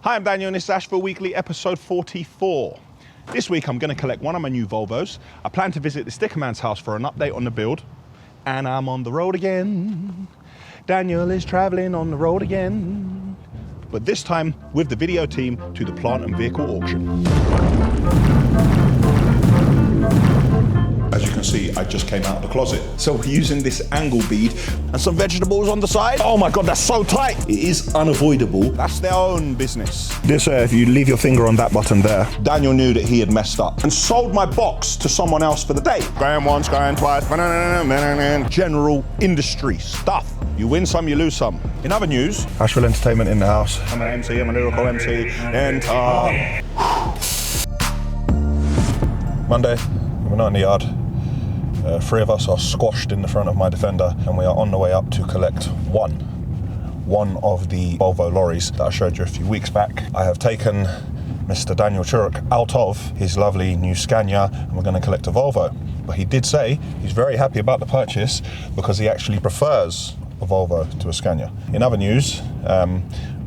Hi, I'm Daniel and this is Ashville Weekly episode 44. This week I'm going to collect one of my new Volvos. I plan to visit the Stickerman's house for an update on the build. And I'm on the road again. Daniel is traveling on the road again. But this time with the video team to the plant and vehicle auction. As you can see, I just came out of the closet. So we're using this angle bead and some vegetables on the side. Oh my God, that's so tight. It is unavoidable. That's their own business. This, if you leave your finger on that button there, Daniel knew that he had messed up and sold my box to someone else for the day. Going once, going twice, general industry stuff. You win some, you lose some. In other news, Ashville Entertainment in the house. I'm an MC, I'm a lyrical MC. Enter. Monday, we're not in the yard. Three of us are squashed in the front of my Defender and we are on the way up to collect one of the Volvo lorries that I showed you a few weeks back. I have taken Mr. Daniel Churuk out of his lovely new Scania and we're going to collect a Volvo. But he did say he's very happy about the purchase because he actually prefers a Volvo to a Scania. In other news,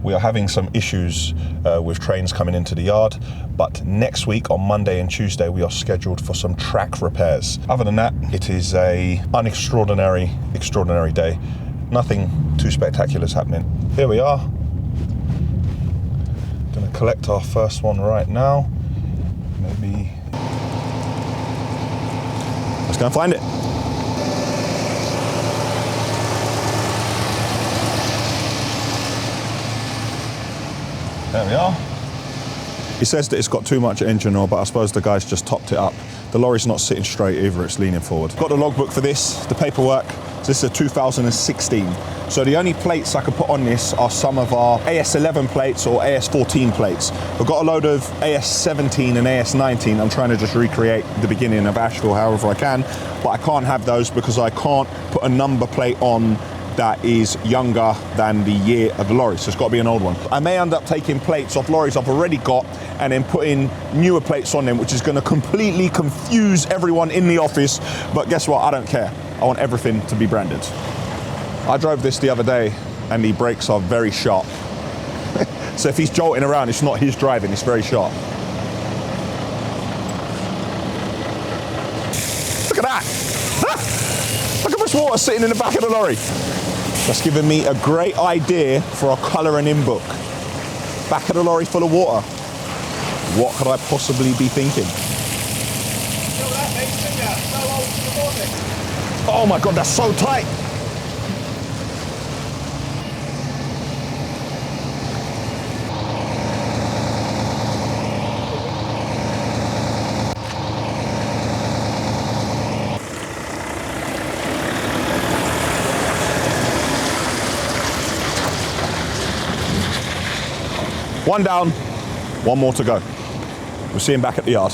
we are having some issues with trains coming into the yard, but next week on Monday and Tuesday we are scheduled for some track repairs. Other than that, it is an extraordinary day. Nothing too spectacular is happening. Here we are. Gonna collect our first one right now. Maybe. Let's go and find it. There we are. He says that it's got too much engine oil, but I suppose the guys just topped it up. The lorry's not sitting straight either, it's leaning forward. Got the logbook for this, the paperwork. So this is a 2016. So the only plates I could put on this are some of our AS11 plates or AS14 plates. We've got a load of AS17 and AS19. I'm trying to just recreate the beginning of Ashville however I can, but I can't have those because I can't put a number plate on that is younger than the year of the lorry, so it's got to be an old one. I may end up taking plates off lorries I've already got and then putting newer plates on them, which is going to completely confuse everyone in the office, but guess what, I don't care. I want everything to be branded. I drove this the other day and the brakes are very sharp. So if he's jolting around, it's not his driving, it's very sharp. Look at that! Ah! Look how much water sitting in the back of the lorry. That's given me a great idea for a colouring in book. Back of the lorry full of water. What could I possibly be thinking? Oh my God, that's so tight. One down, one more to go. We'll see him back at the yard.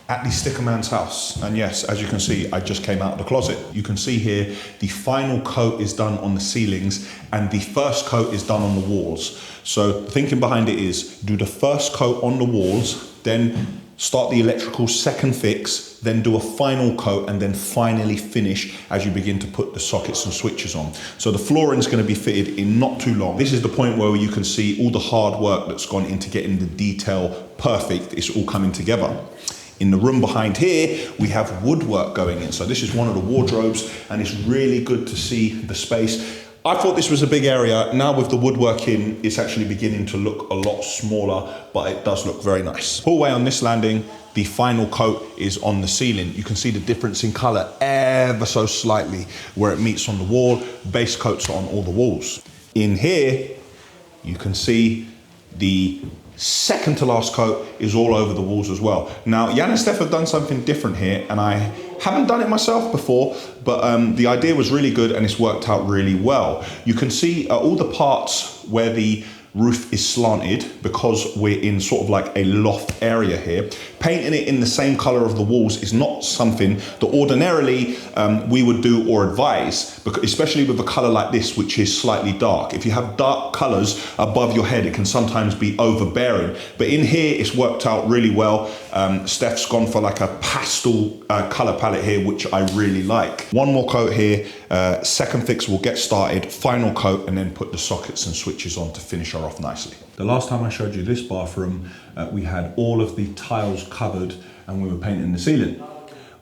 At the Stickerman's house, and yes, as you can see, I just came out of the closet. You can see here, the final coat is done on the ceilings and the first coat is done on the walls. So the thinking behind it is, do the first coat on the walls, then start the electrical second fix, then do a final coat and then finally finish as you begin to put the sockets and switches on. So the flooring's going to be fitted in not too long. This is the point where you can see all the hard work that's gone into getting the detail perfect. It's all coming together. In the room behind here, we have woodwork going in. So this is one of the wardrobes and it's really good to see the space. I thought this was a big area. Now with the woodwork in, it's actually beginning to look a lot smaller, but it does look very nice. Hallway on this landing, the final coat is on the ceiling. You can see the difference in color ever so slightly where it meets on the wall. Base coats on all the walls. In here, you can see the second to last coat is all over the walls as well. Now, Jan and Steph have done something different here, and I haven't done it myself before, but the idea was really good and it's worked out really well. You can see all the parts where the roof is slanted because we're in sort of like a loft area here. Painting it in the same color of the walls is not something that ordinarily we would do or advise, because especially with a color like this, which is slightly dark. If you have dark colors above your head, it can sometimes be overbearing. But in here, it's worked out really well. Steph's gone for like a pastel color palette here, which I really like. One more coat here, Second fix will get started, final coat, and then put the sockets and switches on to finish her off nicely. The last time I showed you this bathroom, we had all of the tiles covered and we were painting the ceiling.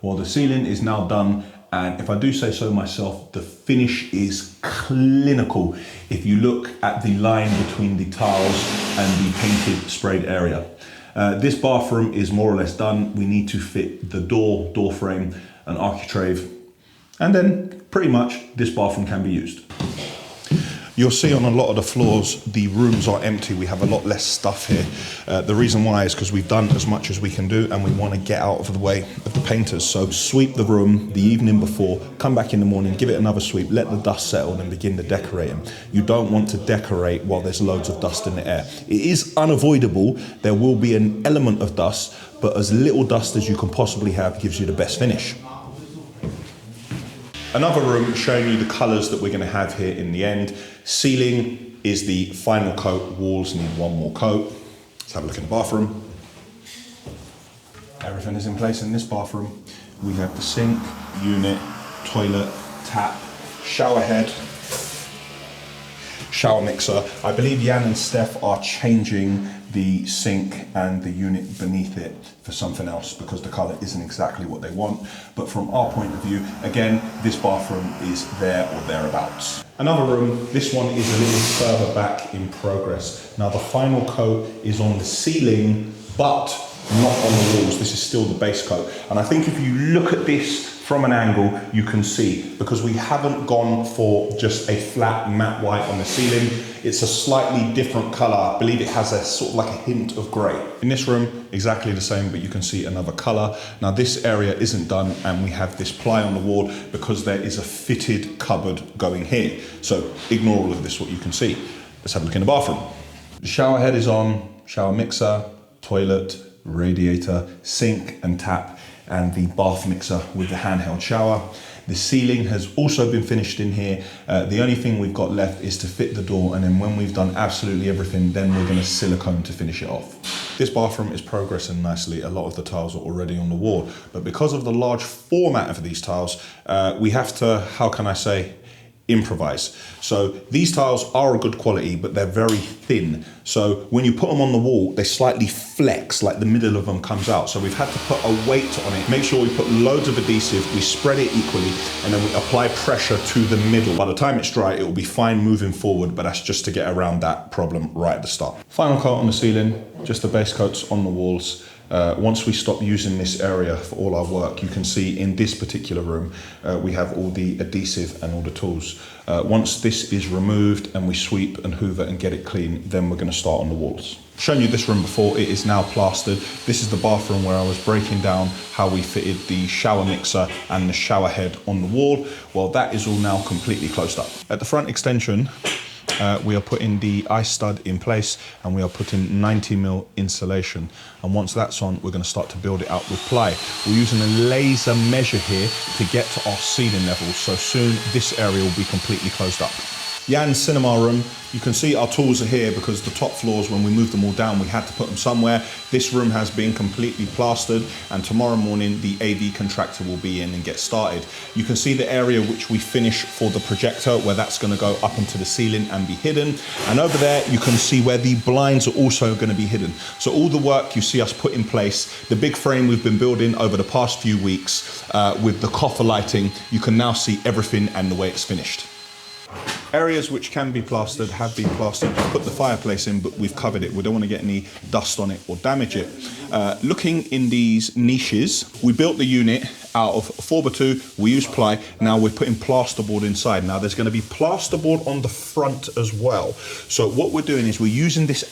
Well, the ceiling is now done, and if I do say so myself, the finish is clinical if you look at the line between the tiles and the painted sprayed area. This bathroom is more or less done. We need to fit the door frame, an architrave, and then pretty much this bathroom can be used. You'll see on a lot of the floors, the rooms are empty. We have a lot less stuff here. The reason why is because we've done as much as we can do and we want to get out of the way of the painters. So sweep the room the evening before, come back in the morning, give it another sweep, let the dust settle and begin the decorating. You don't want to decorate while there's loads of dust in the air. It is unavoidable. There will be an element of dust, but as little dust as you can possibly have gives you the best finish. Another room showing you the colours that we're going to have here in the end. Ceiling is the final coat, walls need one more coat. Let's have a look in the bathroom. Everything is in place in this bathroom. We have the sink, unit, toilet, tap, shower head, shower mixer. I believe Jan and Steph are changing the sink and the unit beneath it for something else because the colour isn't exactly what they want. But from our point of view, again, this bathroom is there or thereabouts. Another room, this one is a little further back in progress. Now the final coat is on the ceiling, but not on the walls. This is still the base coat. And I think if you look at this from an angle, you can see, because we haven't gone for just a flat matte white on the ceiling, it's a slightly different color. I believe it has a sort of like a hint of gray. In this room, exactly the same, but you can see another color. Now this area isn't done and we have this ply on the wall because there is a fitted cupboard going here. So ignore all of this, what you can see. Let's have a look in the bathroom. The shower head is on, shower mixer, toilet, radiator, sink and tap, and the bath mixer with the handheld shower. The ceiling has also been finished in here. The only thing we've got left is to fit the door, and then when we've done absolutely everything, then we're going to silicone to finish it off. This bathroom is progressing nicely. A lot of the tiles are already on the wall, but because of the large format of these tiles, we have to, how can I say, improvise. So these tiles are a good quality, but they're very thin. So when you put them on the wall, they slightly flex, like the middle of them comes out. So we've had to put a weight on it. Make sure we put loads of adhesive, we spread it equally, and then we apply pressure to the middle. By the time it's dry, it will be fine moving forward, but that's just to get around that problem right at the start. Final coat on the ceiling, just the base coats on the walls. Once we stop using this area for all our work, you can see in this particular room, we have all the adhesive and all the tools. Once this is removed and we sweep and hoover and get it clean, then we're going to start on the walls. Shown you this room before, it is now plastered. This is the bathroom where I was breaking down how we fitted the shower mixer and the shower head on the wall. Well, that is all now completely closed up. At the front extension, we are putting the eye stud in place and we are putting 90mm insulation, and once that's on, we're going to start to build it out with ply. We're using a laser measure here to get to our ceiling level, so soon this area will be completely closed up. Jan's cinema room, you can see our tools are here because the top floors, when we moved them all down, we had to put them somewhere. This room has been completely plastered, and tomorrow morning the AV contractor will be in and get started. You can see the area which we finish for the projector, where that's going to go up into the ceiling and be hidden. And over there you can see where the blinds are also going to be hidden. So all the work you see us put in place, the big frame we've been building over the past few weeks with the coffer lighting, you can now see everything and the way it's finished. Areas which can be plastered have been plastered. We've put the fireplace in, but we've covered it. We don't want to get any dust on it or damage it. Looking in these niches, we built the unit out of 4x2. We used ply. Now we're putting plasterboard inside. Now there's going to be plasterboard on the front as well. So what we're doing is we're using this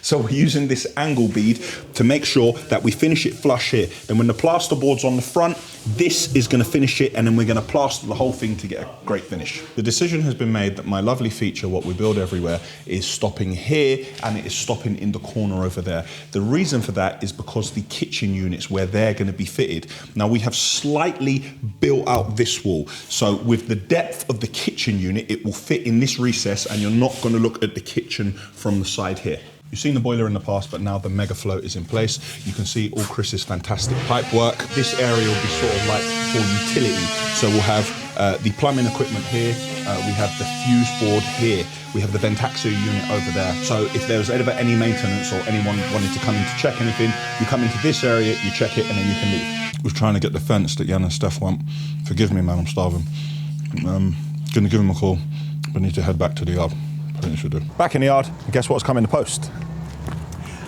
So we're using this angle bead to make sure that we finish it flush here. Then when the plasterboard's on the front, this is going to finish it, and then we're going to plaster the whole thing to get a great finish. The decision has been made that my lovely feature, what we build everywhere, is stopping here and it is stopping in the corner over there. The reason for that is because the kitchen units, where they're going to be fitted. Now we have slightly built out this wall. So with the depth of the kitchen unit, it will fit in this recess and you're not going to look at the kitchen from the side here. You've seen the boiler in the past, but now the mega float is in place. You can see all Chris's fantastic pipe work. This area will be sort of like for utility. So we'll have the plumbing equipment here. We have the fuse board here. We have the Ventaxio unit over there. So if there was ever any maintenance or anyone wanted to come in to check anything, you come into this area, you check it, and then you can leave. We're trying to get the fence that Jan and Steph want. Forgive me, man, I'm starving. Gonna give them a call. We need to head back to the yard. Back in the yard, and guess what's coming to post?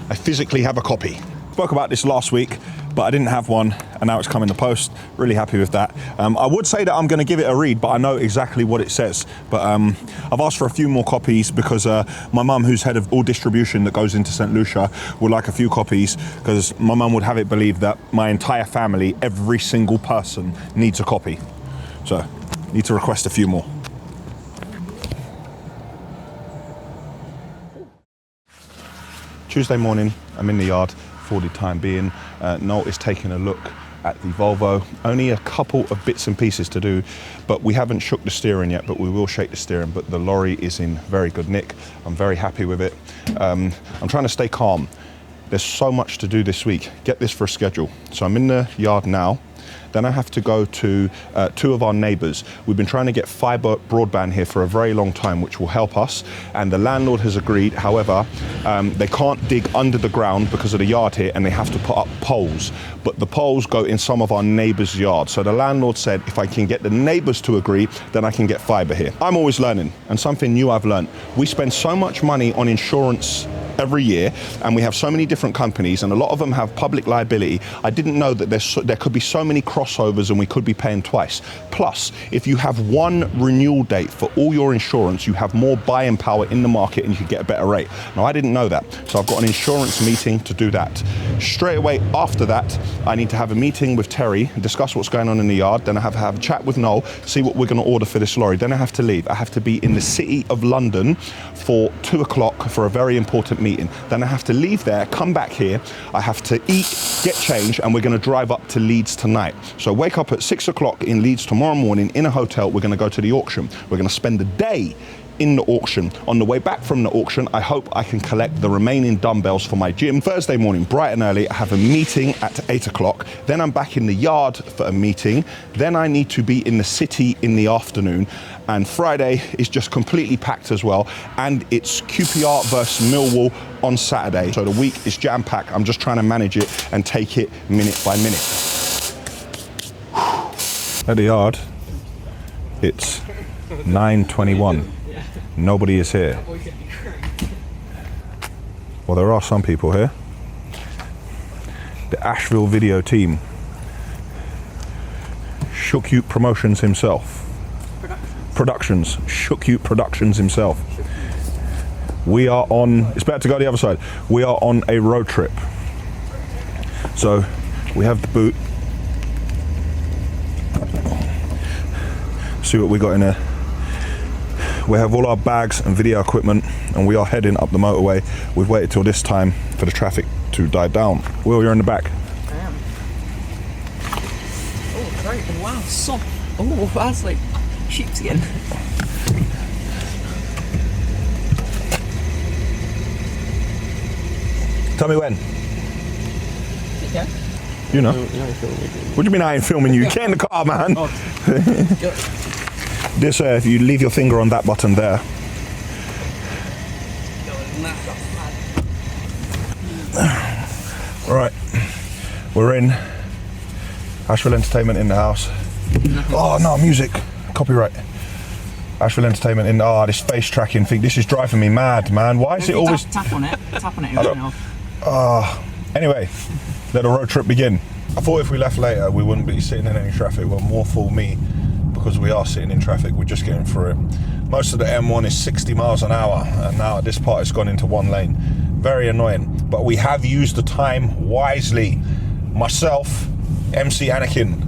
I physically have a copy. Spoke about this last week, but I didn't have one, and now it's coming to post. Really happy with that. I would say that I'm going to give it a read, but I know exactly what it says. But I've asked for a few more copies because my mum, who's head of all distribution that goes into St. Lucia, would like a few copies because my mum would have it believed that my entire family, every single person, needs a copy. So, need to request a few more. Tuesday morning, I'm in the yard for the time being. Noel is taking a look at the Volvo. Only a couple of bits and pieces to do, but we haven't shook the steering yet, but we will shake the steering. But the lorry is in very good nick. I'm very happy with it. I'm trying to stay calm. There's so much to do this week. Get this for a schedule. So I'm in the yard now. Then I have to go to two of our neighbours. We've been trying to get fibre broadband here for a very long time, which will help us. And the landlord has agreed. However, they can't dig under the ground because of the yard here, and they have to put up poles. But the poles go in some of our neighbours' yards. So the landlord said, if I can get the neighbours to agree, then I can get fibre here. I'm always learning, and something new I've learned. We spend so much money on insurance every year, and we have so many different companies, and a lot of them have public liability. I didn't know that there could be so many crossovers and we could be paying twice. Plus, if you have one renewal date for all your insurance, you have more buying power in the market and you can get a better rate. Now, I didn't know that, so I've got an insurance meeting to do that. Straight away after that, I need to have a meeting with Terry and discuss what's going on in the yard. Then I have to have a chat with Noel, see what we're going to order for this lorry. Then I have to leave. I have to be in the city of London for 2 o'clock for a very important meeting. Then I have to leave there, come back here, I have to eat, get changed, and we're going to drive up to Leeds tonight. So wake up at 6 o'clock in Leeds tomorrow morning in a hotel. We're going to go to the auction. We're going to spend the day in the auction. On the way back from the auction, I hope I can collect the remaining dumbbells for my gym. Thursday morning, bright and early, I have a meeting at 8 o'clock. Then I'm back in the yard for a meeting. Then I need to be in the city in the afternoon. And Friday is just completely packed as well. And it's QPR versus Millwall on Saturday. So the week is jam-packed. I'm just trying to manage it and take it minute by minute. At the yard, it's 9:21. Nobody is here. Well, there are some people here. The Ashville video team. Shookute Promotions himself. Productions. Shookute Productions himself. We are on, it's better to go the other side. We are on a road trip. So we have the boot. See what we got in there. We have all our bags and video equipment, and we are heading up the motorway. We've waited till this time for the traffic to die down. Will, you're in the back. I am. Oh, great. Wow, soft. Oh, that's like sheepskin. Tell me when. Yeah. You know. What do you mean I ain't filming you? Get in the car, man. Oh. This, if you leave your finger on that button there. Right, we're in. Ashville Entertainment in the house. Oh no, music, copyright. Ashville Entertainment in, this face tracking thing, this is driving me mad, man. Why is it always... Tap on it, Anyway, let the road trip begin. I thought if we left later, we wouldn't be sitting in any traffic. Well, more for me, because we are sitting in traffic, we're just getting through it. Most of the M1 is 60 miles an hour, and now at this part it's gone into one lane. Very annoying, but we have used the time wisely. Myself, MC Anakin,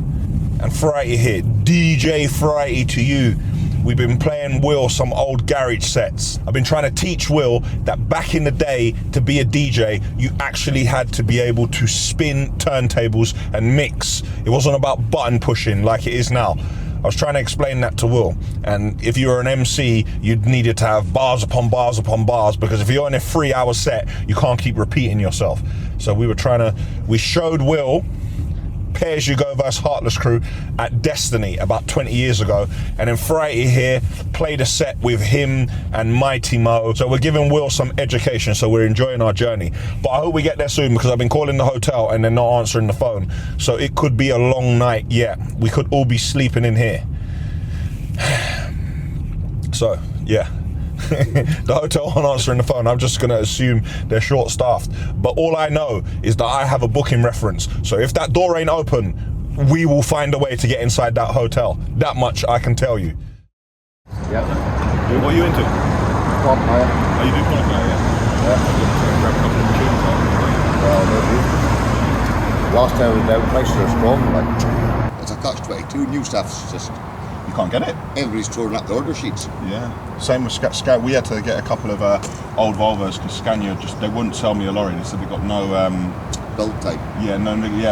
and Frighty here, DJ Frighty to you. We've been playing Will some old garage sets. I've been trying to teach Will that back in the day, to be a DJ, you actually had to be able to spin turntables and mix. It wasn't about button pushing like it is now. I was trying to explain that to Will, and if you were an MC, you'd needed to have bars upon bars upon bars, because if you're in a 3-hour set, you can't keep repeating yourself. So we showed Will Pay As You Go vs Heartless Crew at Destiny about 20 years ago, and then Friday here played a set with him and Mighty Mo. So we're giving Will some education, so we're enjoying our journey. But I hope we get there soon, because I've been calling the hotel and they're not answering the phone. So it could be a long night yet. We could all be sleeping in here. So yeah. The hotel aren't answering the phone. I'm just going to assume they're short-staffed. But all I know is that I have a booking reference. So if that door ain't open, we will find a way to get inside that hotel. That much I can tell you. Yeah. What are you into? Pump hire. Oh, you do pump hire, yeah? Yeah. Grab a couple of machines on. Well, maybe. Last time we were down, prices are strong. Like, it's a catch-22. New staff's just... You can't get it? Everybody's throwing up the order sheets. Yeah. Same with Scout. We had to get a couple of old Volvos, because Scania they wouldn't sell me a lorry. They said they got no build type. Yeah,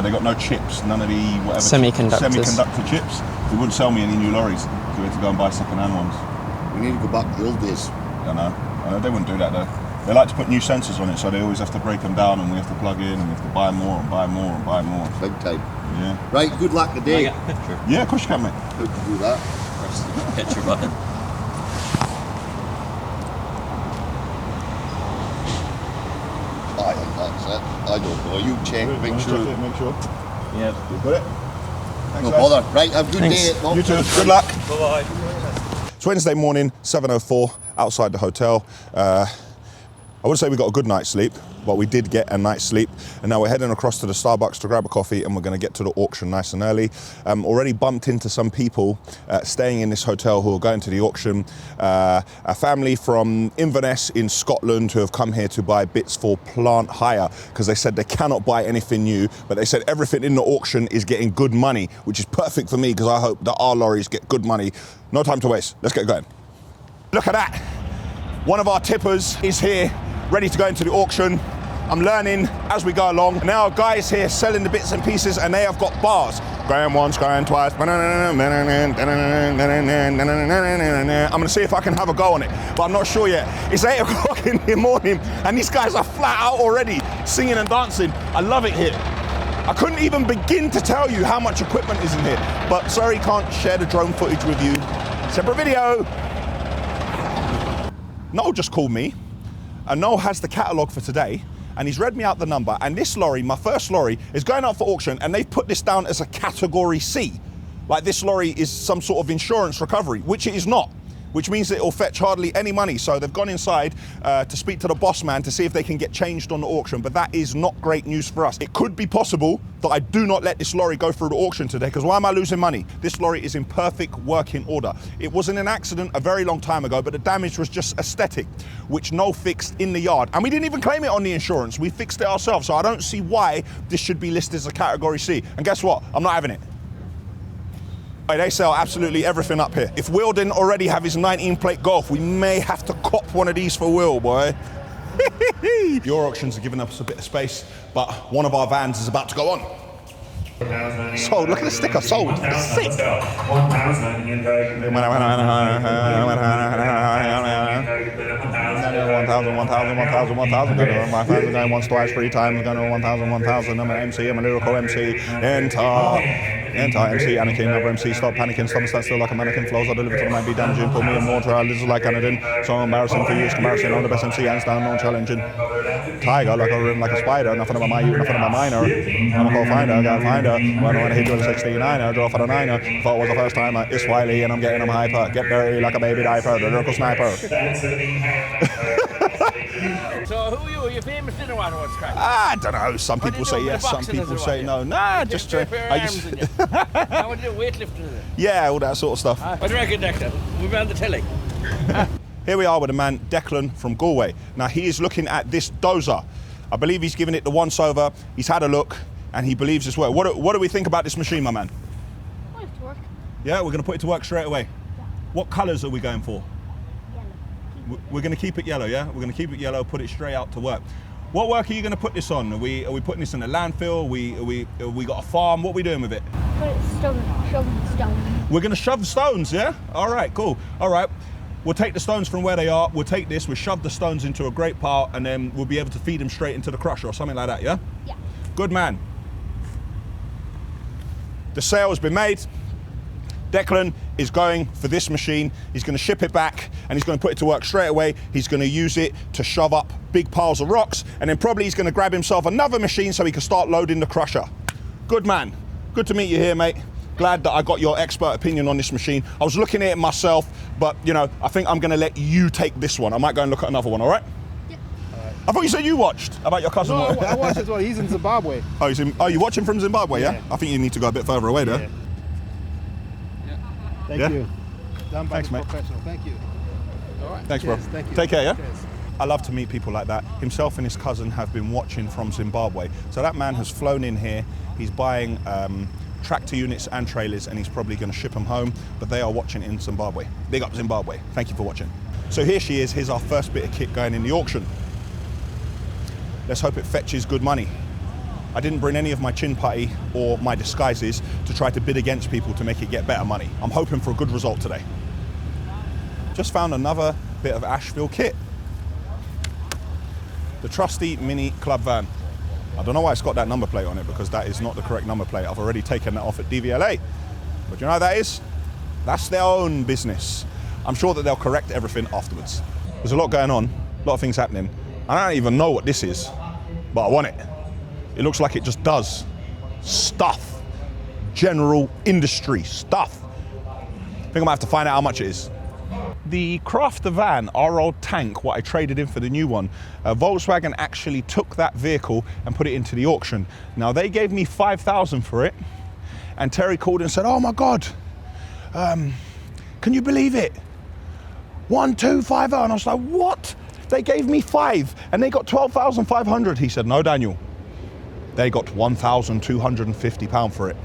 they got no chips, none of the whatever semiconductor chips. They wouldn't sell me any new lorries, so we had to go and buy second-hand ones. We need to go back to the old days. I know. They wouldn't do that though. They like to put new sensors on it, so they always have to break them down, and we have to plug in, and we have to buy more and buy more and buy more. Big time. Yeah. Right, good luck today. Can I get a picture? Yeah, of course you can, mate. How to do that? Press the picture button. I think that's it. I don't know. You check, make sure. Make sure. Yeah. You got it? Thanks, No guys. bother. Right, have a good Thanks. day. Mum. You too. Good luck. Bye-bye. It's Wednesday morning, 7:04, outside the hotel. I wouldn't say we got a good night's sleep, but we did get a night's sleep. And now we're heading across to the Starbucks to grab a coffee, and we're going to get to the auction nice and early. Already bumped into some people staying in this hotel who are going to the auction. A family from Inverness in Scotland who have come here to buy bits for plant hire, because they said they cannot buy anything new, but they said everything in the auction is getting good money, which is perfect for me, because I hope that our lorries get good money. No time to waste. Let's get going. Look at that. One of our tippers is here, ready to go into the auction. I'm learning as we go along. Now guys here selling the bits and pieces, and they have got bars. Going once, going twice. I'm gonna see if I can have a go on it, but I'm not sure yet. It's 8 o'clock in the morning, and these guys are flat out already, singing and dancing. I love it here. I couldn't even begin to tell you how much equipment is in here, but sorry, can't share the drone footage with you. Separate video. Noel just called me, and Noel has the catalogue for today, and he's read me out the number, and this lorry, my first lorry, is going out for auction, and they've put this down as a category C. Like this lorry is some sort of insurance recovery, which it is not, which means that it will fetch hardly any money. So they've gone inside to speak to the boss man to see if they can get changed on the auction, but that is not great news for us. It could be possible that I do not let this lorry go through the auction today, because why am I losing money? This lorry is in perfect working order. It was in an accident a very long time ago, but the damage was just aesthetic, which Noel fixed in the yard. And we didn't even claim it on the insurance. We fixed it ourselves. So I don't see why this should be listed as a category C. And guess what? I'm not having it. They sell absolutely everything up here. If Will didn't already have his 19-plate Golf, we may have to cop one of these for Will, boy. Your auctions are giving us a bit of space, but one of our vans is about to go on. Sold, look at the sticker, sold. It's sick. 1,000 in the 1,000, 1,000, 1,000, going 5,000, going once, twice, 3 times, going to 1,000, 1,000. I'm an MC, I'm a lyrical MC. Enter MC, Anakin, another MC, stop panicking, stop and stand still like a mannequin, flows I deliver to the might be damaging, pull me in more trial, this is like Anadin, so embarrassing for you, it's embarrassing, I'm the best MC, hands down, non challenging. Tiger, like a room, like a spider, nothing about my you, nothing about minor. I'm a call finder, gotta find her, when I hit with a 69er, draw for the 9er, thought it was the first time, it's Wiley and I'm getting them hyper, get dirty like a baby diaper, the lyrical sniper. So who are you? Are you famous in or what? What's crack? I don't know, some people say yes, some people say no. Nah, just I just How would you do weightlifting? yeah, all that sort of stuff. What do you reckon, Declan? We'll be on the telly. Here we are with a man, Declan from Galway. Now he is looking at this dozer. I believe he's given it the once over. He's had a look and he believes it's work. What do we think about this machine, my man? Put it to work. Yeah, we're going to put it to work straight away. Yeah. What colours are we going for? Yellow. We're going to keep it yellow, yeah? We're going to keep it yellow, put it straight out to work. What work are you going to put this on? Are we putting this in a landfill? We got a farm? What are we doing with it? Put put it shoving stone. We're gonna shove stones, yeah? All right, cool. All right, we'll take the stones from where they are. We'll take this, we'll shove the stones into a great pile, and then we'll be able to feed them straight into the crusher or something like that, yeah? Yeah. Good man. The sale has been made. Declan is going for this machine. He's going to ship it back and he's going to put it to work straight away. He's going to use it to shove up big piles of rocks, and then probably he's going to grab himself another machine so he can start loading the crusher. Good man. Good to meet you here, mate. Glad that I got your expert opinion on this machine. I was looking at it myself, but you know, I think I'm going to let you take this one. I might go and look at another one, all right? Yeah. I thought you said you watched about your cousin. No, I watched as well. He's in Zimbabwe. Oh, you watching from Zimbabwe, yeah? I think you need to go a bit further away there. Yeah. Thank Yeah? you. Done by Thanks, the mate. professional. Thank you. All right. Thanks, bro. Cheers. Thank you. Take care, yeah? Cheers. I love to meet people like that. Himself and his cousin have been watching from Zimbabwe. So that man has flown in here. He's buying tractor units and trailers, and he's probably going to ship them home, but they are watching in Zimbabwe. Big up Zimbabwe. Thank you for watching. So here she is. Here's our first bit of kit going in the auction. Let's hope it fetches good money. I didn't bring any of my chin putty or my disguises to try to bid against people to make it get better money. I'm hoping for a good result today. Just found another bit of Ashville kit. The trusty mini club van. I don't know why it's got that number plate on it, because that is not the correct number plate. I've already taken that off at DVLA. But you know what that is? That's their own business. I'm sure that they'll correct everything afterwards. There's a lot going on, a lot of things happening. I don't even know what this is, but I want it. It looks like it just does stuff. General industry stuff. I think I might have to find out how much it is. The Crafter van, our old tank, what I traded in for the new one, Volkswagen actually took that vehicle and put it into the auction. Now they gave me 5,000 for it, and Terry called and said, oh my God, can you believe it? 1250, and I was like, what? They gave me 5 and they got 12,500. He said, no, Daniel, they got £1,250 for it.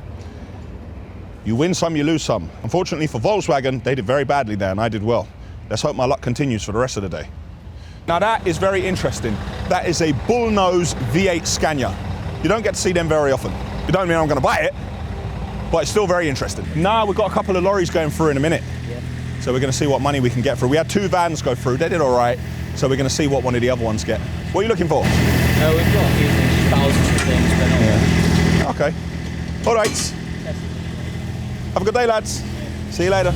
You win some, you lose some. Unfortunately for Volkswagen, they did very badly there and I did well. Let's hope my luck continues for the rest of the day. Now that is very interesting. That is a bullnose V8 Scania. You don't get to see them very often. It don't mean I'm gonna buy it, but it's still very interesting. Now we've got a couple of lorries going through in a minute. Yeah. So we're gonna see what money we can get through. We had 2 vans go through, they did all right. So we're gonna see what one of the other ones get. What are you looking for? No, we've got a few things, thousands of things, but not Okay. All right. Have a good day, lads. See you later.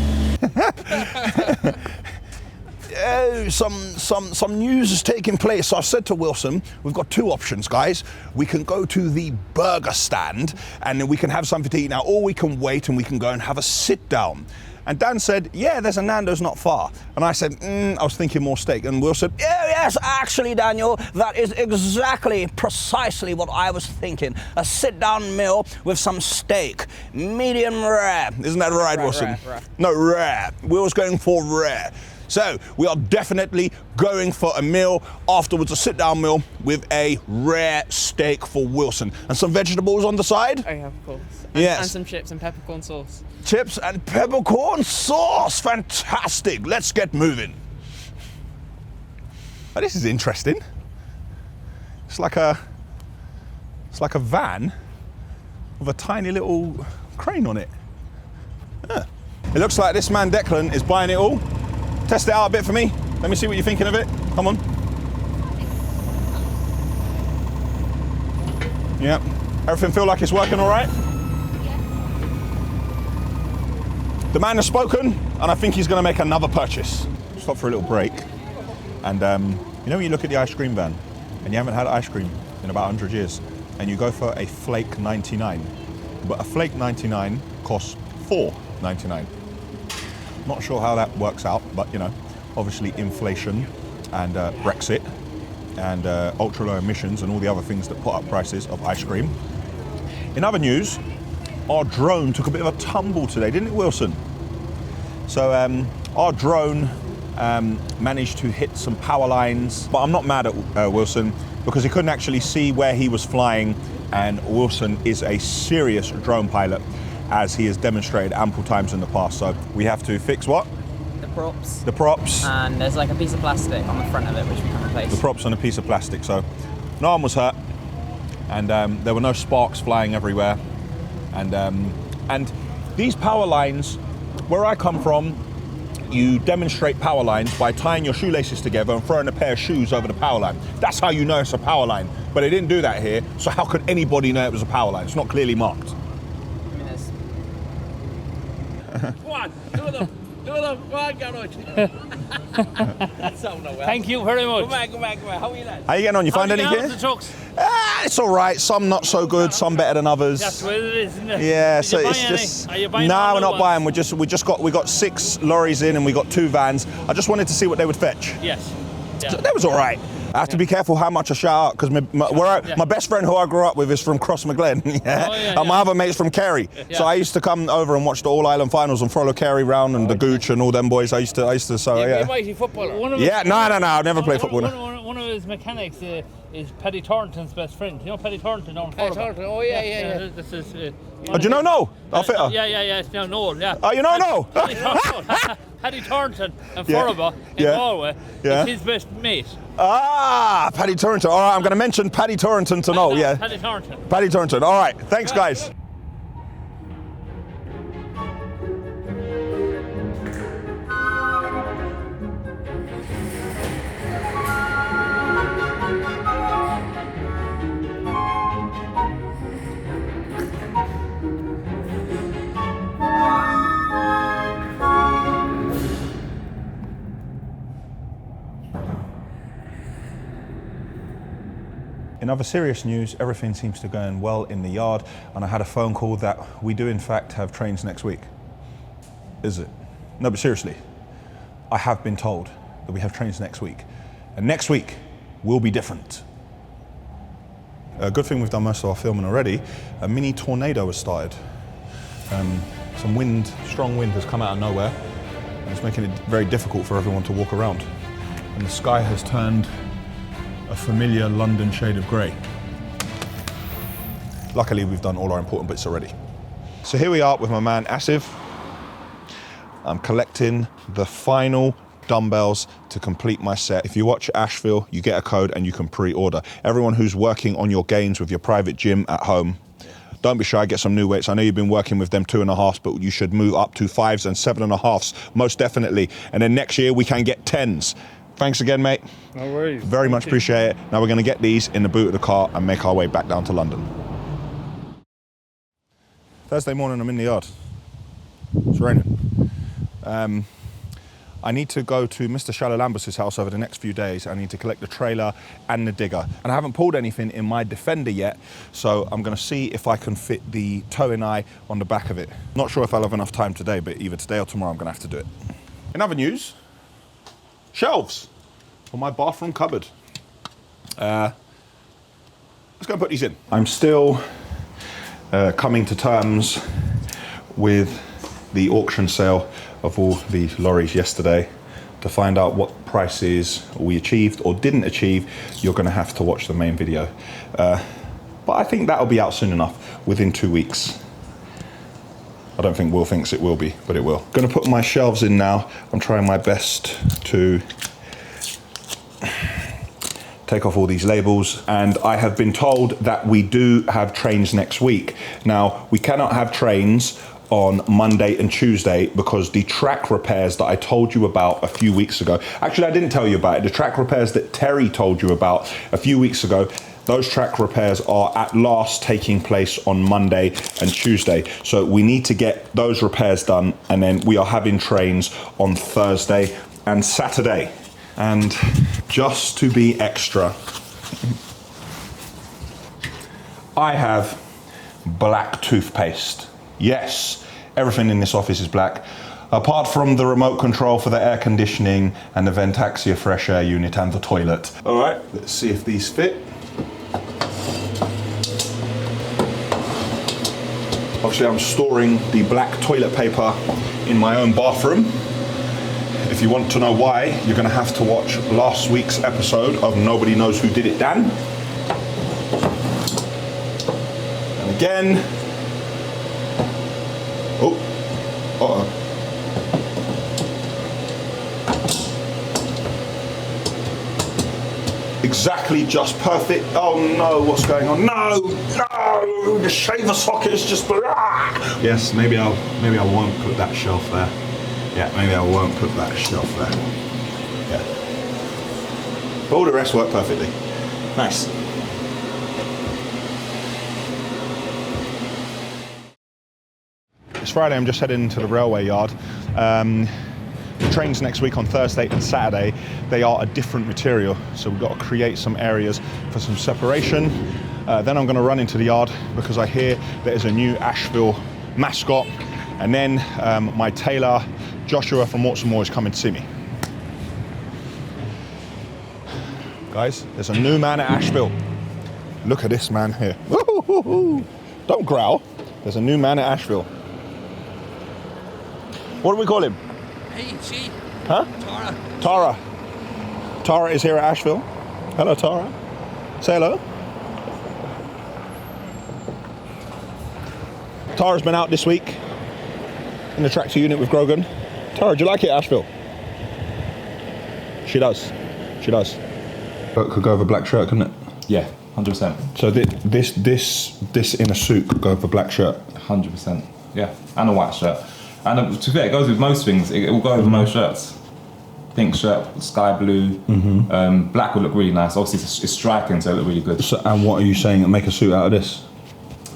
Some news is taking place. So I've said to Wilson, we've got 2 options, guys. We can go to the burger stand and then we can have something to eat now, or we can wait and we can go and have a sit down. And Dan said, yeah, there's a Nando's not far. And I said, I was thinking more steak. And Will said, yeah, yes, actually, Daniel, that is exactly, precisely what I was thinking. A sit-down meal with some steak, medium rare. Isn't that right, Wilson? Rare. No, rare. Will's going for rare. So we are definitely going for a meal afterwards, a sit-down meal with a rare steak for Wilson. And some vegetables on the side? Oh yeah, of course. Yes. And some chips and peppercorn sauce. Chips and peppercorn sauce, fantastic. Let's get moving. Oh, this is interesting. It's like a van with a tiny little crane on it. Yeah. It looks like this man Declan is buying it all. Test it out a bit for me. Let me see what you're thinking of it. Come on. Yep. Everything feel like it's working all right? The man has spoken, and I think he's going to make another purchase. Stop for a little break. And you know when you look at the ice cream van, and you haven't had ice cream in about 100 years, and you go for a flake 99, but a flake 99 costs $4.99. Not sure how that works out, but you know, obviously inflation and Brexit and ultra low emissions and all the other things that put up prices of ice cream. In other news, our drone took a bit of a tumble today, didn't it, Wilson? So our drone managed to hit some power lines, but I'm not mad at Wilson because he couldn't actually see where he was flying, and Wilson is a serious drone pilot, as he has demonstrated ample times in the past. So we have to fix what? The props. The props. And there's like a piece of plastic on the front of it which we can replace. The props on a piece of plastic. So no one was hurt, and there were no sparks flying everywhere. And And these power lines, where I come from, you demonstrate power lines by tying your shoelaces together and throwing a pair of shoes over the power line. That's how you know it's a power line. But they didn't do that here, so how could anybody know it was a power line? It's not clearly marked. Go on, do them. Do them. Go on, Garage. That sounded well. Thank you very much. Come on. How are you lads? How you getting on? You find any How's gear? the trucks? It's all right. Some not so good, some better than others. That's what it is, isn't it? Yeah, Did so you buy it's any? just. Are you buying No, all we're new not buying. ones? We got 6 lorries in and we got 2 vans. I just wanted to see what they would fetch. Yes. Yeah. So that was all right. I have to be careful how much I shout out because my best friend who I grew up with is from Crossmaglen, and my other mate's from Kerry. Yeah. So I used to come over and watch the All Ireland finals and follow Kerry round and the Gooch and all them boys. I used to. So You're yeah. a mighty footballer. No, I've never played football. One of his mechanics is Paddy Thornton's best friend. You know Paddy Thornton down Paddy Florida? Thornton, oh yeah. This is. Oh, do you know Noel? Our fitter? Yeah. It's now Noel. Yeah. Oh, you know Noel? Paddy Thornton and Yeah. Florida in Yeah. Galway Yeah. is his best mate. Paddy Thornton. All right, I'm going to mention Paddy Thornton to Noel. Yeah. Paddy Thornton. Paddy Thornton. All right. Thanks, guys. In other serious news, everything seems to be going well in the yard, and I had a phone call that we do in fact have trains next week. Is it? No, but seriously, I have been told that we have trains next week, and next week will be different. A good thing we've done most of our filming already. A mini tornado has started. Some wind, strong wind has come out of nowhere, and it's making it very difficult for everyone to walk around. And the sky has turned a familiar London shade of grey. Luckily, we've done all our important bits already. So here we are with my man Asiv. I'm collecting the final dumbbells to complete my set. If you watch Ashville, you get a code and you can pre-order. Everyone who's working on your gains with your private gym at home, don't be shy, get some new weights. I know you've been working with them 2.5s, but you should move up to 5s and 7.5s, most definitely. And then next year we can get 10s. Thanks again, mate. No worries. Very much appreciate it. Now we're going to get these in the boot of the car and make our way back down to London. Thursday morning, I'm in the yard. It's raining. I need to go to Mr. Shalolambus' house over the next few days. I need to collect the trailer and the digger. And I haven't pulled anything in my Defender yet, so I'm going to see if I can fit the towing eye on the back of it. Not sure if I'll have enough time today, but either today or tomorrow I'm going to have to do it. In other news, shelves for my bathroom cupboard. Let's go and put these in. I'm still coming to terms with the auction sale of all the lorries yesterday. To find out what prices we achieved or didn't achieve, you're going to have to watch the main video. But I think that'll be out soon enough, within 2 weeks. I don't think Will thinks it will be, but it will. Going to put my shelves in now. I'm trying my best to take off all these labels, and I have been told that we do have trains next week. Now, we cannot have trains on Monday and Tuesday because the track repairs that I told you about a few weeks ago, actually I didn't tell you about it, the track repairs that Terry told you about a few weeks ago, those track repairs are at last taking place on Monday and Tuesday. So we need to get those repairs done, and then we are having trains on Thursday and Saturday. And just to be extra, I have black toothpaste. Yes, everything in this office is black, apart from the remote control for the air conditioning and the Ventaxia fresh air unit and the toilet. All right, let's see if these fit. Obviously, I'm storing the black toilet paper in my own bathroom. If you want to know why, you're going to have to watch last week's episode of Nobody Knows Who Did It, Dan. And again, exactly just perfect. Oh no, what's going on? No, the shaver socket is just. Yes, maybe I won't put that shelf there. Yeah, maybe I won't put that shelf there. Yeah. But all the rest work perfectly. Nice. It's Friday, I'm just heading to the railway yard. The trains next week on Thursday and Saturday, they are a different material, so we've got to create some areas for some separation. Then I'm going to run into the yard because I hear there's a new Ashville mascot, and then my tailor Joshua from Morts More is coming to see me. Guys, there's a new man at Ashville. Look at this man here. Woo-hoo-hoo-hoo. Don't growl. There's a new man at Ashville. What do we call him? He, she. Huh? Tara. Tara. Tara is here at Ashville. Hello, Tara. Say hello. Tara's been out this week in the tractor unit with Grogan. Tara, do you like it, Ashville? She does. She does. Could go over black shirt, couldn't it? Yeah, 100%. So this in a suit could go over black shirt. 100%. Yeah, and a white shirt. And to be fair, it goes with most things. It will go over most shirts. Pink shirt, sky blue, black would look really nice. Obviously, it's striking, so it look really good. So, and what are you saying? Make a suit out of this?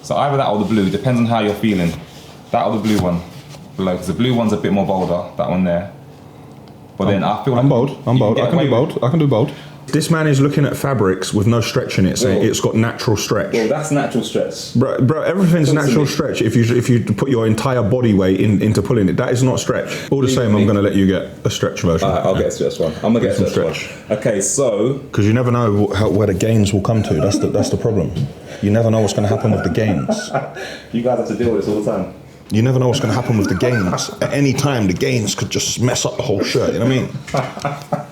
So either that or the blue. Depends on how you're feeling. That or the blue one below, because the blue one's a bit more bolder. That one there. But then I feel like I'm bold. I can do bold. I can do bold. This man is looking at fabrics with no stretch in it, saying it's got natural stretch. Well, that's natural stretch. Bro, everything's natural stretch. If you put your entire body weight into pulling it, that is not stretch. All the same, I'm going to let you get a stretch version. Alright, I'll get a stretch one. I'm going to get a stretch one. Okay, so... Because you never know where the gains will come to. That's the problem. You never know what's going to happen with the gains. You guys have to deal with this all the time. You never know what's going to happen with the gains. At any time, the gains could just mess up the whole shirt, you know what I mean?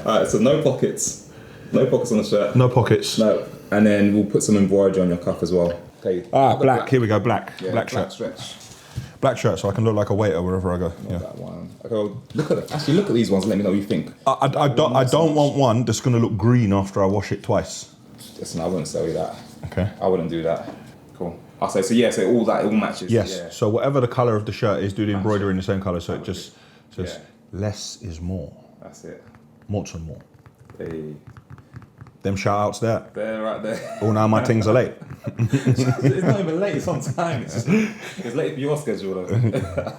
Alright, so no pockets. No pockets on the shirt. No pockets. No. And then we'll put some embroidery on your cuff as well. Okay. Black. Here we go, black. Yeah, black shirt. Stretch. Black shirt, so I can look like a waiter wherever I go. Not that one. Okay, well, look at it. Actually, look at these ones and let me know what you think. I don't want one that's going to look green after I wash it twice. Listen, I wouldn't sell you that. Okay. I wouldn't do that. Cool. I'll say, so yeah, so all matches. Yes, yeah. so whatever the colour of the shirt is, do the embroidery in the same colour, so it just says, less is more. That's it. Morts More. Hey. Them shout outs there. They're right there. Oh, now my things are late. It's not even late, it's on time. It's late for your schedule though.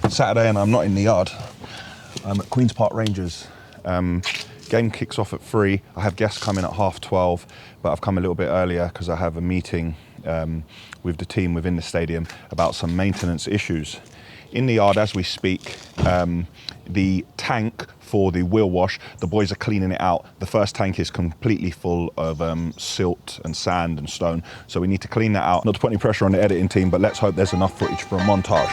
Saturday and I'm not in the yard. I'm at Queen's Park Rangers. Game kicks off at 3. I have guests coming at 12:30, but I've come a little bit earlier because I have a meeting with the team within the stadium about some maintenance issues. In the yard as we speak, the tank for the wheel wash, the boys are cleaning it out. The first tank is completely full of silt and sand and stone, so we need to clean that out. Not to put any pressure on the editing team, but let's hope there's enough footage for a montage.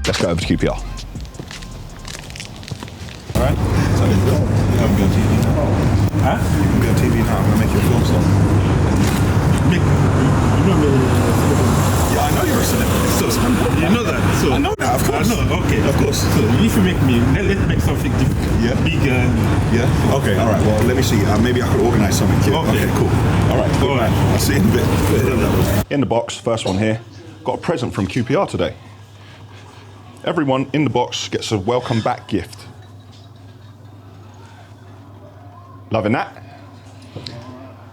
Let's go over to QPR. All right. So you can be on TV now. Huh? You can be on TV now. I'm gonna make you a film song. Yeah, I know you're a celebrity. So you know that. So I know that. Of course. I know. Okay. Of course. So if you make me, let's make something different. Yeah. Bigger. Yeah. Okay. All right. Well, let me see. Maybe I could organise something. Here. Okay. Cool. All right. All right. I'll see you in a bit. In the box, first one here. Got a present from QPR today. Everyone in the box gets a welcome back gift. Loving that?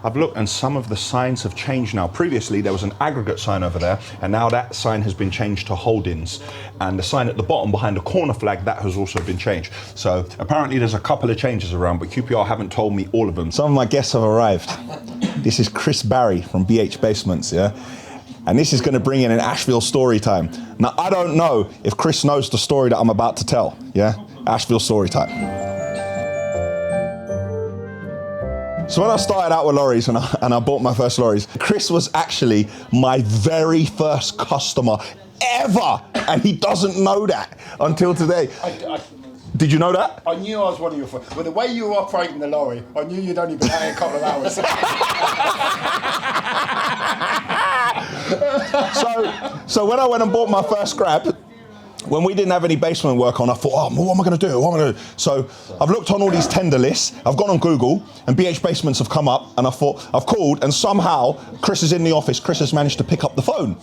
I've looked and some of the signs have changed now. Previously there was an aggregate sign over there, and now that sign has been changed to holdings. And the sign at the bottom behind the corner flag, that has also been changed. So apparently there's a couple of changes around, but QPR haven't told me all of them. Some of my guests have arrived. This is Chris Barry from BH Basements, yeah? And this is gonna bring in an Ashville story time. Now, I don't know if Chris knows the story that I'm about to tell, yeah? Ashville story time. So when I started out with lorries and I bought my first lorries, Chris was actually my very first customer ever, and he doesn't know that until today. Did you know that? I knew I was one of your friends. But the way you were operating the lorry, I knew you'd only been out a couple of hours. So when I went and bought my first grab, when we didn't have any basement work on, I thought, oh, what am I going to do? What am I going to do? So I've looked on all these tender lists. I've gone on Google, and BH Basements have come up, and I thought, I've called, and somehow Chris is in the office. Chris has managed to pick up the phone.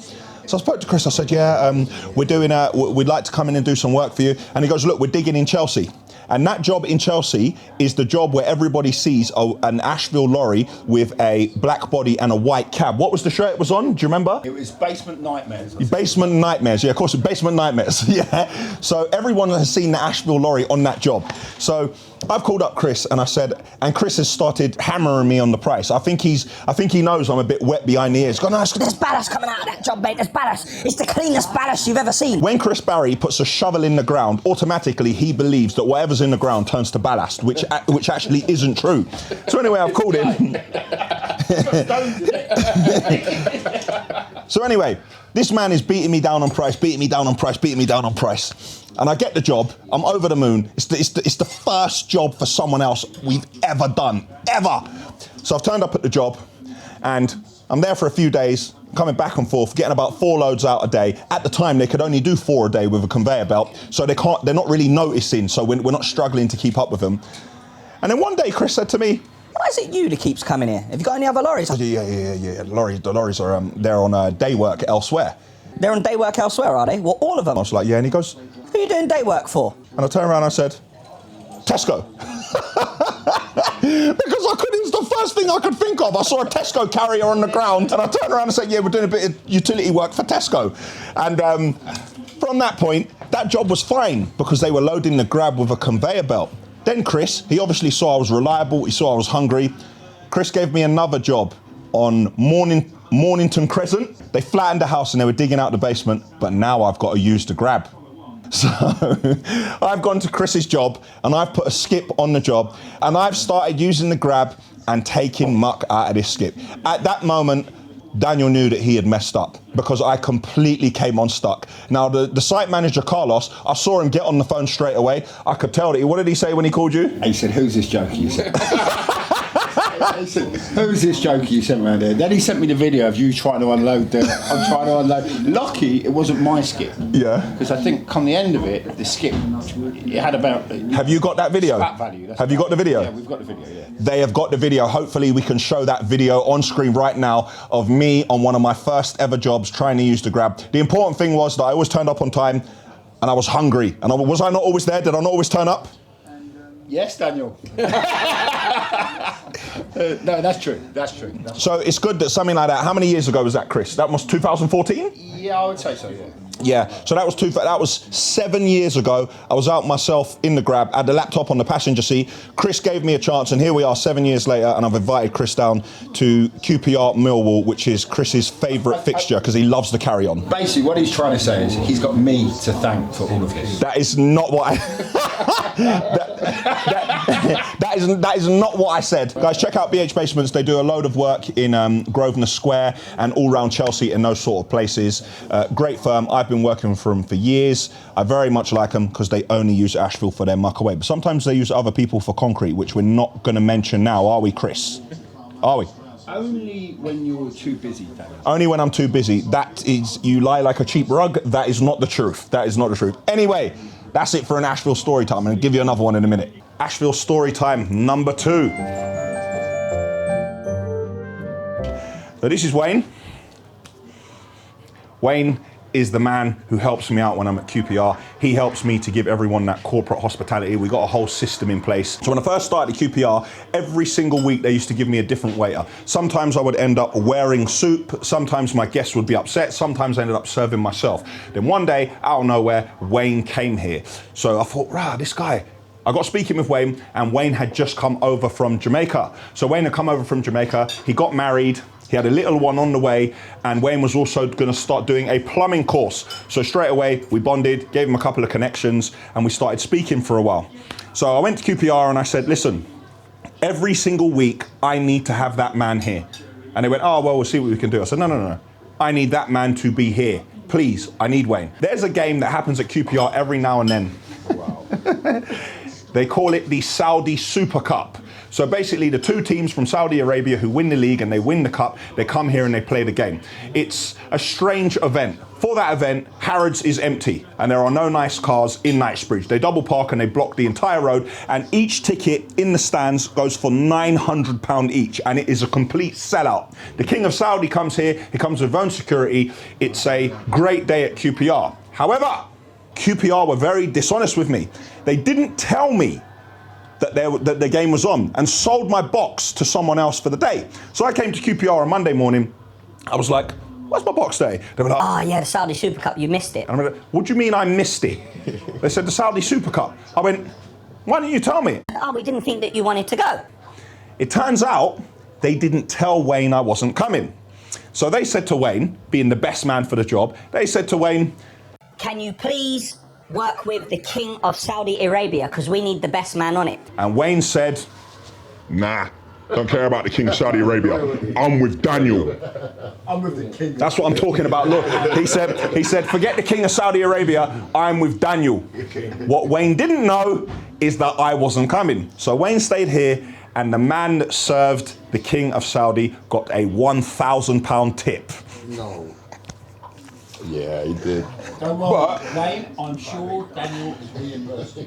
So I spoke to Chris. I said, yeah, we'd like to come in and do some work for you. And he goes, look, we're digging in Chelsea. And that job in Chelsea is the job where everybody sees an Ashville lorry with a black body and a white cab. What was the shirt it was on? Do you remember? It was Basement Nightmares. Basement Nightmares, yeah, of course, Basement Nightmares, yeah. So everyone has seen the Ashville lorry on that job. So I've called up Chris and I said, and Chris has started hammering me on the price. I think he knows I'm a bit wet behind the ears. He's gone, no, there's ballast coming out of that job, mate. There's ballast. It's the cleanest ballast you've ever seen. When Chris Barry puts a shovel in the ground, automatically he believes that whatever's in the ground turns to ballast, which actually isn't true. So anyway, I've called him. So anyway, this man is beating me down on price, beating me down on price, beating me down on price. And I get the job, I'm over the moon. It's the first job for someone else we've ever done, ever. So I've turned up at the job, and I'm there for a few days, coming back and forth, getting about 4 loads out a day. At the time, they could only do 4 a day with a conveyor belt, so they're not really noticing, so we're not struggling to keep up with them. And then one day, Chris said to me, why is it you that keeps coming here? Have you got any other lorries? Yeah. The lorries are, they're on day work elsewhere. They're on day work elsewhere, are they? Well, all of them? I was like, yeah, and he goes, who are you doing day work for? And I turned around and I said, Tesco. Because I couldn't, it's the first thing I could think of. I saw a Tesco carrier on the ground, and I turned around and said, yeah, we're doing a bit of utility work for Tesco. And from that point, that job was fine because they were loading the grab with a conveyor belt. Then Chris, he obviously saw I was reliable, he saw I was hungry. Chris gave me another job on Mornington Crescent. They flattened the house and they were digging out the basement, but now I've got to use the grab. So I've gone to Chris's job and I've put a skip on the job and I've started using the grab and taking muck out of this skip. At that moment, Daniel knew that he had messed up because I completely came unstuck. Now, the site manager, Carlos, I saw him get on the phone straight away. I could tell that what did he say when he called you? He said, who's this joker you sent? He said, who's this joker you sent around here? Then he sent me the video of you trying to unload I'm trying to unload. Lucky it wasn't my skip. Yeah. Because I think come the end of it, the skip, it had about... Have you got that video? Scrap value. Have you got the video? Yeah, we've got the video, yeah. They have got the video. Hopefully we can show that video on screen right now of me on one of my first ever jobs trying to use the grab. The important thing was that I always turned up on time and I was hungry. And was I not always there? Did I not always turn up? Yes, Daniel. No, that's true. That's true. So it's good that something like that. How many years ago was that, Chris? That was 2014? Yeah, I would say so, yeah. Yeah, so that was 7 years ago. I was out myself in the grab, had the laptop on the passenger seat. Chris gave me a chance, and here we are 7 years later, and I've invited Chris down to QPR Millwall, which is Chris's favourite fixture because he loves the carry-on. Basically, what he's trying to say is he's got me to thank for all of this. That is not what I... that is not what I said. Guys, check out BH Basements. They do a load of work in Grosvenor Square and all around Chelsea and those sort of places. Great firm. I've been working for them for years. I very much like them because they only use Ashville for their muck away. But sometimes they use other people for concrete, which we're not going to mention now, are we, Chris? Are we? Only when you're too busy, Daniel. Only when I'm too busy. That is, you lie like a cheap rug. That is not the truth. That is not the truth. Anyway, that's it for an Ashville story time. I'm going to give you another one in a minute. Ashville story time number 2. So this is Wayne. Wayne is the man who helps me out when I'm at QPR. He helps me to give everyone that corporate hospitality. We got a whole system in place. So when I first started at QPR, every single week they used to give me a different waiter. Sometimes I would end up wearing soup. Sometimes my guests would be upset. Sometimes I ended up serving myself. Then one day, out of nowhere, Wayne came here. So I thought, rah, this guy. I got speaking with Wayne, and Wayne had just come over from Jamaica. So Wayne had come over from Jamaica. He got married. He had a little one on the way, and Wayne was also going to start doing a plumbing course. So straight away, we bonded, gave him a couple of connections, and we started speaking for a while. So I went to QPR and I said, listen, every single week, I need to have that man here. And they went, oh, well, we'll see what we can do. I said, no. I need that man to be here. Please, I need Wayne. There's a game that happens at QPR every now and then. Wow. They call it the Saudi Super Cup. So basically the two teams from Saudi Arabia who win the league and they win the cup, they come here and they play the game. It's a strange event. For that event, Harrods is empty and there are no nice cars in Knightsbridge. They double park and they block the entire road, and each ticket in the stands goes for £900 each, and it is a complete sellout. The King of Saudi comes here, he comes with his own security. It's a great day at QPR. However, QPR were very dishonest with me. They didn't tell me that the game was on and sold my box to someone else for the day. So I came to QPR on Monday morning. I was like, where's my box day? They were like, Oh, yeah, the Saudi Super Cup, you missed it. and I'm like, what do you mean I missed it? They said the Saudi Super Cup. I went, why didn't you tell me? Oh, we didn't think that you wanted to go. It turns out they didn't tell Wayne I wasn't coming. So they said to Wayne, being the best man for the job, they said to Wayne, Can you please work with the King of Saudi Arabia, because we need the best man on it. and Wayne said, nah, don't care about the King of Saudi Arabia. I'm with Daniel. I'm with the king. That's what I'm talking about. Look, he said, forget the King of Saudi Arabia, I'm with Daniel. What Wayne didn't know is that I wasn't coming. So Wayne stayed here, and the man that served the King of Saudi got a £1,000 tip. No. Yeah, he did. Don't worry, Wayne, I'm sure Daniel is reimbursed.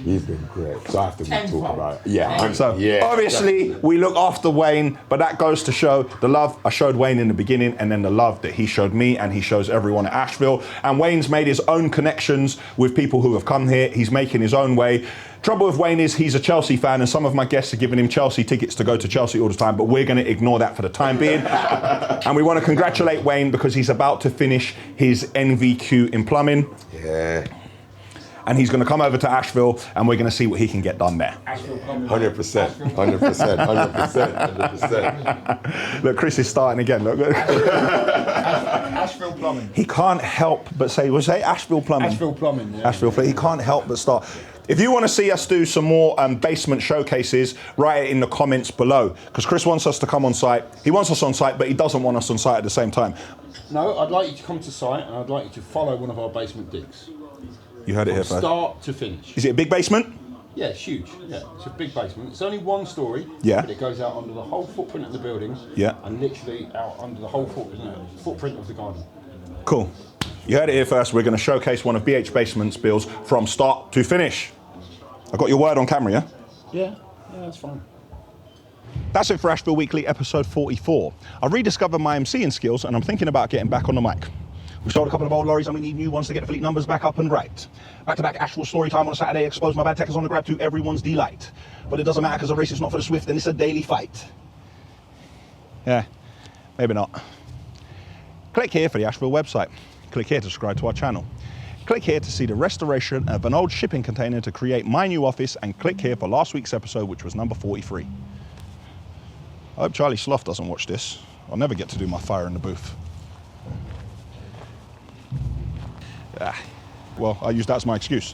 He's been great. So I have to talk about it. Yeah, so obviously we look after Wayne, but that goes to show the love I showed Wayne in the beginning, and then the love that he showed me and he shows everyone at Ashville. And Wayne's made his own connections with people who have come here. He's making his own way. Trouble with Wayne is he's a Chelsea fan, and some of my guests are giving him Chelsea tickets to go to Chelsea all the time, but we're going to ignore that for the time being. And we want to congratulate Wayne because he's about to finish his NVQ in plumbing. Yeah. And he's going to come over to Ashville, and we're going to see what he can get done there. 100%. 100%. Look, Chris is starting again. Look. Ashville Plumbing. He can't help but say Ashville Plumbing. Ashville Plumbing, yeah. Ashville Plumbing. He can't help but start. If you want to see us do some more basement showcases, write it in the comments below. Because Chris wants us to come on site. He wants us on site, but he doesn't want us on site at the same time. No, I'd like you to come to site, and I'd like you to follow one of our basement digs. You heard it here From first. start to finish. Is it a big basement? Yeah, it's huge. Yeah, it's a big basement. It's only one story. Yeah. But it goes out under the whole footprint of the building. Yeah. And literally out under the whole footprint of the garden. Cool. You heard it here first. We're going to showcase one of BH Basement's builds from start to finish. I got your word on camera, yeah? Yeah, that's fine. That's it for Ashville Weekly, episode 44. I've rediscovered my MCing skills, and I'm thinking about getting back on the mic. We've sold a couple of old lorries, and we need new ones to get the fleet numbers back up and right. Back-to-back Ashville story time on a Saturday, expose my bad techers on the grab to everyone's delight. But it doesn't matter, because a race is not for the swift, and it's a daily fight. Yeah, maybe not. Click here for the Ashville website. Click here to subscribe to our channel. Click here to see the restoration of an old shipping container to create my new office, and click here for last week's episode, which was number 43. I hope Charlie Sloth doesn't watch this. I'll never get to do my fire in the booth. Well, I'll use that as my excuse.